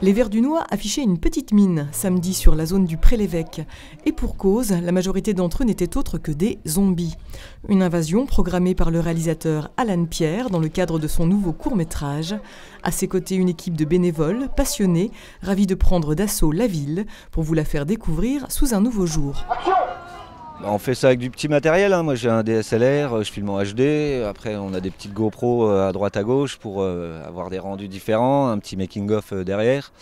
Les Verdunois affichaient une petite mine samedi sur la zone du Pré-l'Évêque. Et pour cause, la majorité d'entre eux n'étaient autres que des zombies. Une invasion programmée par le réalisateur Alan Pierre dans le cadre de son nouveau court-métrage. À ses côtés, une équipe de bénévoles, passionnés, ravis de prendre d'assaut la ville pour vous la faire découvrir sous un nouveau jour. On fait ça avec du petit matériel, hein. Moi j'ai un DSLR, je filme en HD, après on a des petites GoPro à droite à gauche pour avoir des rendus différents, un petit making-of derrière.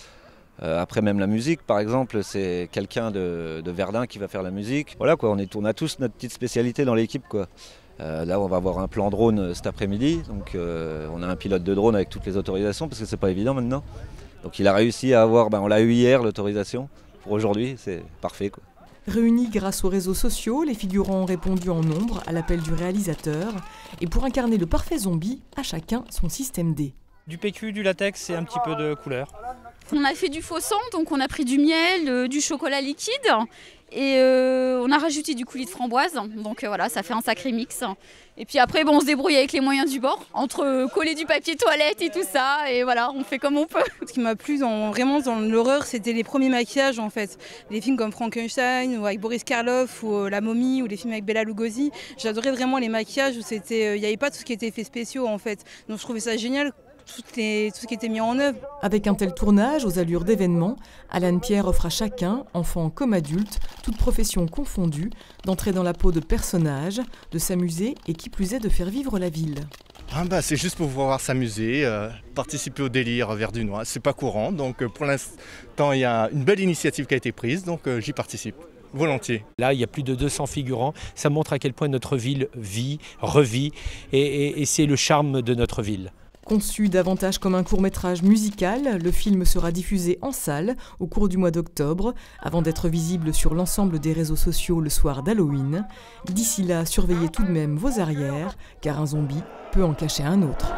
Après même la musique par exemple, c'est quelqu'un de Verdun qui va faire la musique. Voilà quoi, on a tous notre petite spécialité dans l'équipe quoi. Là on va avoir un plan drone cet après-midi, donc on a un pilote de drone avec toutes les autorisations parce que c'est pas évident maintenant. Donc il a réussi à avoir, on l'a eu hier l'autorisation, pour aujourd'hui c'est parfait quoi. Réunis grâce aux réseaux sociaux, les figurants ont répondu en nombre à l'appel du réalisateur. Et pour incarner le parfait zombie, à chacun son système D. Du PQ, du latex et un petit peu de couleur. On a fait du faux sang, donc on a pris du miel, du chocolat liquide et on a rajouté du coulis de framboise. Donc voilà, ça fait un sacré mix. Et puis après, on se débrouille avec les moyens du bord, entre coller du papier toilette et tout ça. Et voilà, on fait comme on peut. Ce qui m'a plu vraiment dans l'horreur, c'était les premiers maquillages en fait. Les films comme Frankenstein ou avec Boris Karloff ou La Momie ou les films avec Bela Lugosi. J'adorais vraiment les maquillages où il n'y avait pas tout ce qui était effets spéciaux en fait. Donc je trouvais ça génial. Tout ce qui était mis en œuvre. Avec un tel tournage aux allures d'événement, Alan Pierre offre à chacun, enfant comme adulte, toute profession confondue, d'entrer dans la peau de personnages, de s'amuser et qui plus est de faire vivre la ville. C'est juste pour pouvoir s'amuser, participer au délire verdunois. C'est pas courant, donc pour l'instant il y a une belle initiative qui a été prise, donc j'y participe. Volontiers. Là, il y a plus de 200 figurants. Ça montre à quel point notre ville vit, revit, et c'est le charme de notre ville. Conçu davantage comme un court-métrage musical, le film sera diffusé en salle au cours du mois d'octobre, avant d'être visible sur l'ensemble des réseaux sociaux le soir d'Halloween. D'ici là, surveillez tout de même vos arrières, car un zombie peut en cacher un autre.